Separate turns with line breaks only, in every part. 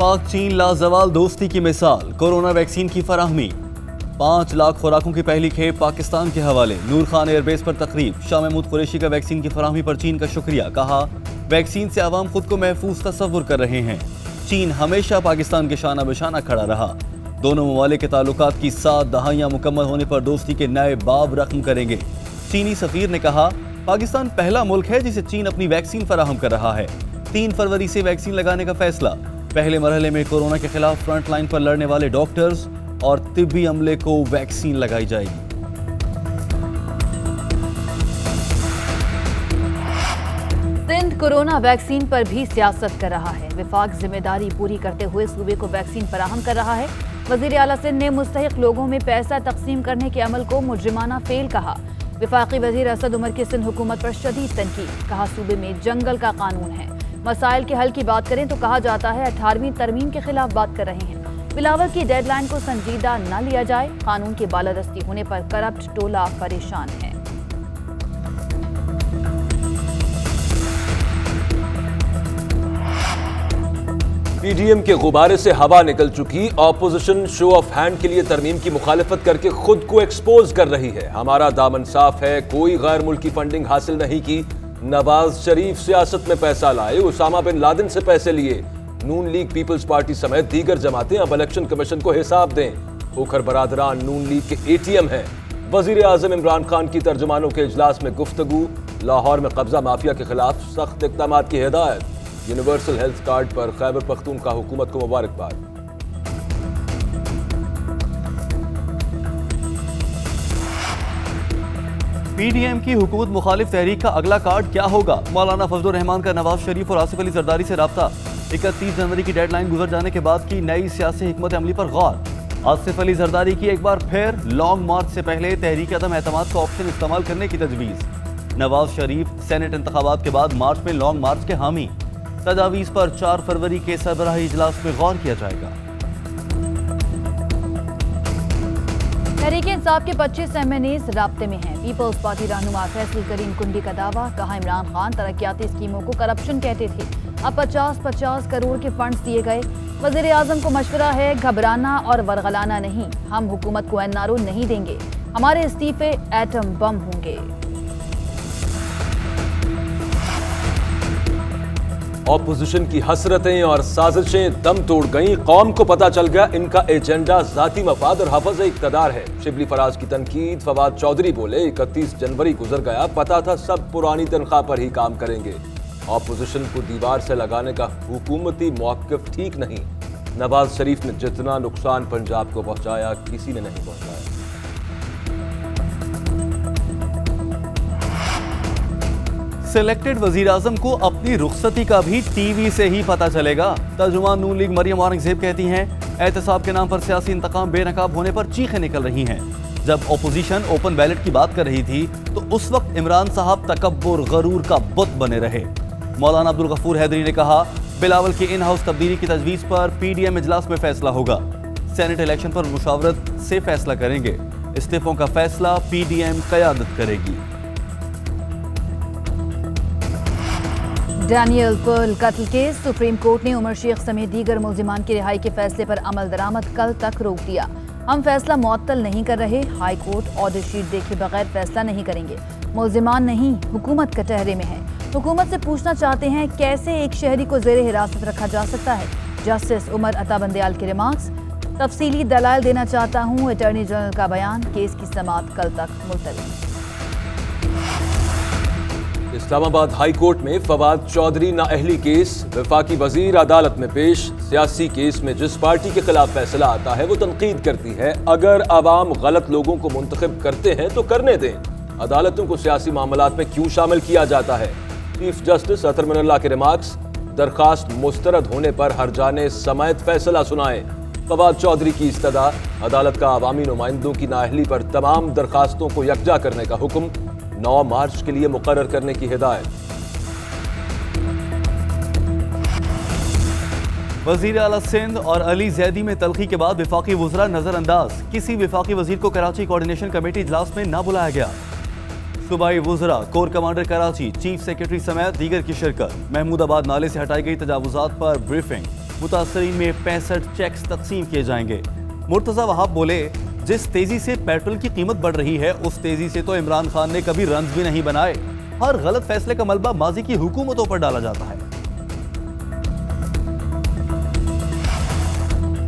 पाक चीन लाजवाल दोस्ती की मिसाल, कोरोना वैक्सीन की फराहमी। 5 लाख खुराकों की पहली खेप पाकिस्तान के हवाले। नूर खान एयरबेस पर तकरीब। शाह महमूद कुरैशी का वैक्सीन की फराहमी पर चीन का शुक्रिया। कहा, वैक्सीन से आवाम खुद को महफूज तस्वुर कर रहे हैं। चीन हमेशा पाकिस्तान के शाना बशाना खड़ा रहा। दोनों ममालिक के ताल्लुकात की 7 दहाइयां मुकम्मल होने पर दोस्ती के नए बाब रकम करेंगे। चीनी सफीर ने कहा, पाकिस्तान पहला मुल्क है जिसे चीन अपनी वैक्सीन फराहम कर रहा है। 3 फरवरी से वैक्सीन लगाने का फैसला। पहले मरहले में कोरोना के खिलाफ फ्रंट लाइन पर लड़ने वाले डॉक्टर्स और तिब्बी अमले को वैक्सीन लगाई जाएगी।
सिंध कोरोना वैक्सीन पर भी सियासत कर रहा है। विफाक जिम्मेदारी पूरी करते हुए सूबे को वैक्सीन फराहम कर रहा है। वजीर आला सिंध ने मुस्तहिक लोगों में पैसा तकसीम करने के अमल को मुजरिमाना फेल कहा। विफाकी वजीर असद उमर की सिंध हुकूमत पर शदीद तनकीद। कहा, सूबे में जंगल का कानून है। मसाइल के हल की बात करें तो कहा जाता है 18वीं तरमीम के खिलाफ बात कर रहे हैं। बिलावल की डेडलाइन को संजीदा न लिया जाए। कानून की बालादस्ती होने पर करप्ट टोला परेशान है।
पीडीएम के गुब्बारे से हवा निकल चुकी ऑपोजिशन शो ऑफ हैंड के लिए तरमीम की मुखालिफत करके खुद को एक्सपोज कर रही है। हमारा दामन साफ है, कोई गैर मुल्की फंडिंग हासिल नहीं की। नवाज शरीफ सियासत में पैसा लाए, उसामा बिन लादेन से पैसे लिए। नून लीग पीपल्स पार्टी समेत दीगर जमातें अब इलेक्शन कमीशन को हिसाब दें। ओखर बरादरान नून लीग के एटीएम हैं। वजीर आजम इमरान खान की तर्जुमानों के इजलास में गुफ्तगू। लाहौर में कब्जा माफिया के खिलाफ सख्त इक़दाम की हिदायत। यूनिवर्सल हेल्थ कार्ड पर खैबर पख्तूनख्वा हुकूमत को मुबारकबाद।
पीडीएम की हुकूमत मुखालिफ तहरीक का अगला कार्ड क्या होगा? मौलाना फजलुर रहमान का नवाज शरीफ और आसिफ अली जरदारी से राब्ता। 31 जनवरी की डेडलाइन गुजर जाने के बाद की नई सियासी हिकमत अमली पर गौर। आसिफ अली जरदारी की एक बार फिर लॉन्ग मार्च से पहले तहरीक अदम एतमाद का ऑप्शन इस्तेमाल करने की तजवीज़। नवाज शरीफ सेनेट इंतखाबात के बाद मार्च में लॉन्ग मार्च के हामी। तजावीज़ पर 4 फरवरी के सरबराही इजलास में गौर किया जाएगा।
तहरीक इंसाफ के 25 एमएनएस राब्ते में हैं। पीपल्स पार्टी रहनुमा फैसल करीम कुंडी का दावा। कहा, इमरान खान तरक्याती स्कीमों को करप्शन कहते थे, अब 50-50 करोड़ के फंड्स दिए गए। वजीर आजम को मशवरा है, घबराना और वरगलाना नहीं। हम हुकूमत को एनआरओ नहीं देंगे, हमारे इस्तीफे एटम बम होंगे।
ऑपोजिशन की हसरतें और साजिशें दम तोड़ गईं। कौम को पता चल गया इनका एजेंडा जाती मफाद और हफज इक़्तिदार है। शिबली फराज की तनकीद। फवाद चौधरी बोले, 31 जनवरी गुजर गया, पता था सब पुरानी तनख्वाह पर ही काम करेंगे। ऑपोजिशन को दीवार से लगाने का हुकूमती मौक़िफ़ ठीक नहीं। नवाज शरीफ ने जितना नुकसान पंजाब को पहुंचाया, किसी ने नहीं पहुंचाया।
सिलेक्टेड वजीर आजम को अपनी रुखसती का भी टीवी से ही पता चलेगा। तर्जुमान नून लीग मरियम औरंगजेब कहती हैं, एहतसाब के नाम पर सियासी इंतकाम बेनकाब होने पर चीखें निकल रही हैं। जब ओपोजिशन ओपन बैलेट की बात कर रही थी तो उस वक्त इमरान साहब तकब्बुर गरूर का बुत बने रहे। मौलाना अब्दुल गफूर हैदरी ने कहा, बिलावल की इन हाउस तब्दीली की तजवीज़ पर पीडीएम इजलास में फैसला होगा। सेनेट इलेक्शन पर मुशावरत से फैसला करेंगे। इस्तीफों का फैसला पीडीएम क़यादत करेगी।
डैनियल पर्ल कत्ल केस। सुप्रीम कोर्ट ने उमर शेख समेत दीगर मुल्जिमान की रिहाई के फैसले पर अमल दरामद कल तक रोक दिया। हम फैसला मुअत्तल नहीं कर रहे। हाई कोर्ट ऑर्डर शीट देखे बगैर फैसला नहीं करेंगे। मुल्जिमान नहीं, हुकूमत कटहरे में है। हुकूमत से पूछना चाहते हैं, कैसे एक शहरी को जेर हिरासत रखा जा सकता है? जस्टिस उमर अता बंदयाल के रिमार्क्स। तफसीली दलाल देना चाहता हूँ, अटॉर्नी जनरल का बयान। केस की समाअत कल तक मुलतवी।
इस्लामाबाद हाई कोर्ट में फवाद चौधरी नाअहली केस। वफाकी वजीर अदालत में पेश। सियासी केस में जिस पार्टी के खिलाफ फैसला आता है वो तनकीद करती है। अगर अवाम गलत लोगों को मुंतखब करते हैं तो करने दें। अदालतों को सियासी मामलात में क्यों शामिल किया जाता है? चीफ जस्टिस अतर मिनल्ला के रिमार्क्स। दरखास्त मुस्तरद होने पर हरजाने समेत फैसला सुनाए। फवाद चौधरी की इस्तदा। अदालत का अवामी नुमाइंदों की नाअहली पर तमाम दरखास्तों को यकजा करने का हुक्म। 9 मार्च के लिए मुकर्रर करने की हिदायत।
वजीर आला सिंध और अली जैदी में तलखी के बाद विफाकी वज़रा नजरअंदाज। किसी विफाकी वजीर को कराची कोऑर्डिनेशन कमेटी इजलास में न बुलाया गया। सूबाई वज़रा, core commander Karachi, chief secretary समेत दीगर की शिरकत। महमूदाबाद नाले से हटाई गई तजावुजात पर ब्रीफिंग। मुतासरीन में 65 चेक्स तकसीम किए जाएंगे। मुर्तजा वहाब बोले, जिस तेजी से पेट्रोल की कीमत बढ़ रही है उस तेजी से तो इमरान खान ने कभी रंज भी नहीं बनाए। हर गलत फैसले का मलबा माजी की हुकूमतों पर डाला जाता है।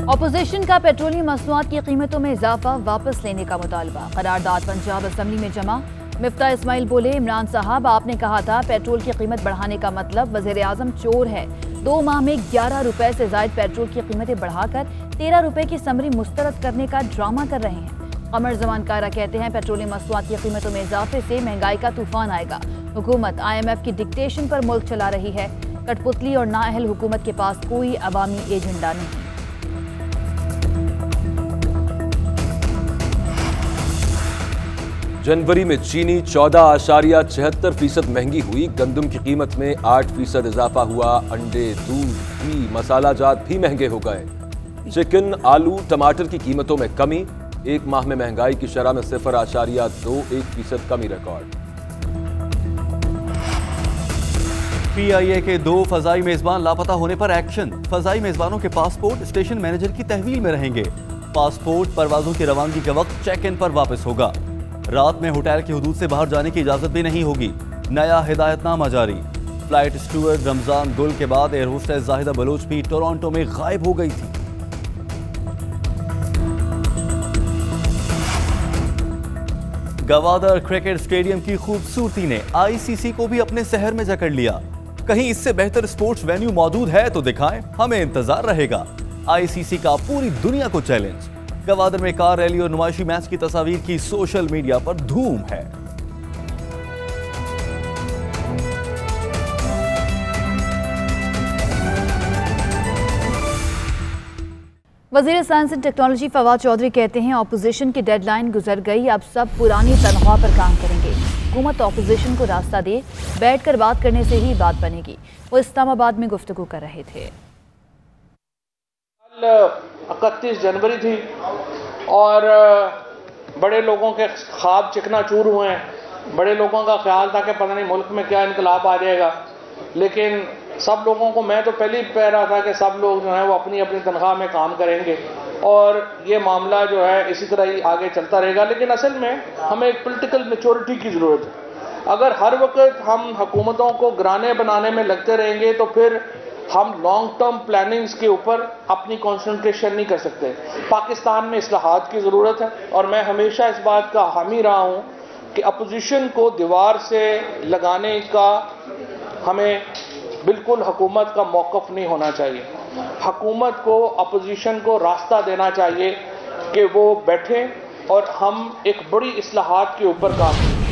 ऑपोजिशन का पेट्रोलियम मसनूआत की कीमतों में इजाफा वापस लेने का मुतालबा। करारदाद पंजाब असम्बली में जमा। मिफ्ता इस्माइल बोले, इमरान साहब आपने कहा था पेट्रोल की कीमत बढ़ाने का मतलब वज़ीर आज़म चोर है। 2 माह में 11 रुपए से जायद पेट्रोल की कीमतें बढ़ाकर 13 रुपए की समरी मुस्तरद करने का ड्रामा कर रहे हैं। कमर जमान कारा कहते हैं पेट्रोलियम मसनूआत की कीमतों में इजाफे से महंगाई का तूफान आएगा। हुकूमत IMF की डिक्टेशन पर मुल्क चला रही है। कठपुतली और नाअहल हुकूमत के पास कोई अवामी एजेंडा नहीं।
जनवरी में चीनी 14.76% महंगी हुई। गंदम की कीमत में 8% इजाफा हुआ। अंडे, दूध, घी, मसाला जात भी महंगे हो गए। चिकन, आलू, टमाटर की कीमतों में कमी। एक माह में महंगाई की शरह में 0.21% कमी रिकॉर्ड।
PIA के 2 फजाई मेजबान लापता होने पर एक्शन। फजाई मेजबानों के पासपोर्ट स्टेशन मैनेजर की तहवील में रहेंगे। पासपोर्ट परवाजों की रवानगी के वक्त चेक इन पर वापस होगा। रात में होटल की हुदूद से बाहर जाने की इजाजत भी नहीं होगी। नया हिदायतनामा जारी। फ्लाइट स्टूअर्ड रमजान गुल के बाद एयर होस्टेस जाहिदा बलोच भी टोरंटो में गायब हो गई थी। गवादर क्रिकेट स्टेडियम की खूबसूरती ने ICC को भी अपने शहर में जकड़ लिया। कहीं इससे बेहतर स्पोर्ट्स वेन्यू मौजूद है तो दिखाएं, हमें इंतजार रहेगा। ICC का पूरी दुनिया को चैलेंज। गवादर में कार रैली और नुमाइशी मैच की तस्वीर की सोशल मीडिया पर धूम है।
वज़ीर science and technology Fawad Chaudhry कहते हैं ऑपोजिशन की डेडलाइन गुजर गई, अब सब पुरानी तनख्वाह पर काम करेंगे। हुकूमत ऑपोजिशन को रास्ता दे, बैठकर बात करने से ही बात बनेगी। वो इस्लामाबाद में गुफ्तगू कर रहे थे।
31 जनवरी थी और बड़े लोगों के ख्वाब चिकनाचूर हुए हैं। बड़े लोगों का ख्याल था कि पता नहीं मुल्क में क्या इनकलाब आ जाएगा, लेकिन सब लोगों को, मैं तो पहले ही कह रहा था कि सब लोग जो हैं वो अपनी अपनी तनख्वाह में काम करेंगे और ये मामला जो है इसी तरह ही आगे चलता रहेगा। लेकिन असल में हमें एक पॉलिटिकल मैच्योरिटी की ज़रूरत है। अगर हर वक्त हम हुकूमतों को गिराने बनाने में लगते रहेंगे तो फिर हम लॉन्ग टर्म प्लानिंग्स के ऊपर अपनी कंसंट्रेशन नहीं कर सकते। पाकिस्तान में इस्लाहात की ज़रूरत है और मैं हमेशा इस बात का हामी रहा हूँ कि अपोजिशन को दीवार से लगाने का हमें बिल्कुल हुकूमत का मौक़िफ़ नहीं होना चाहिए। हुकूमत को अपोजिशन को रास्ता देना चाहिए कि वो बैठें और हम एक बड़ी इस्लाहात के ऊपर काम करें।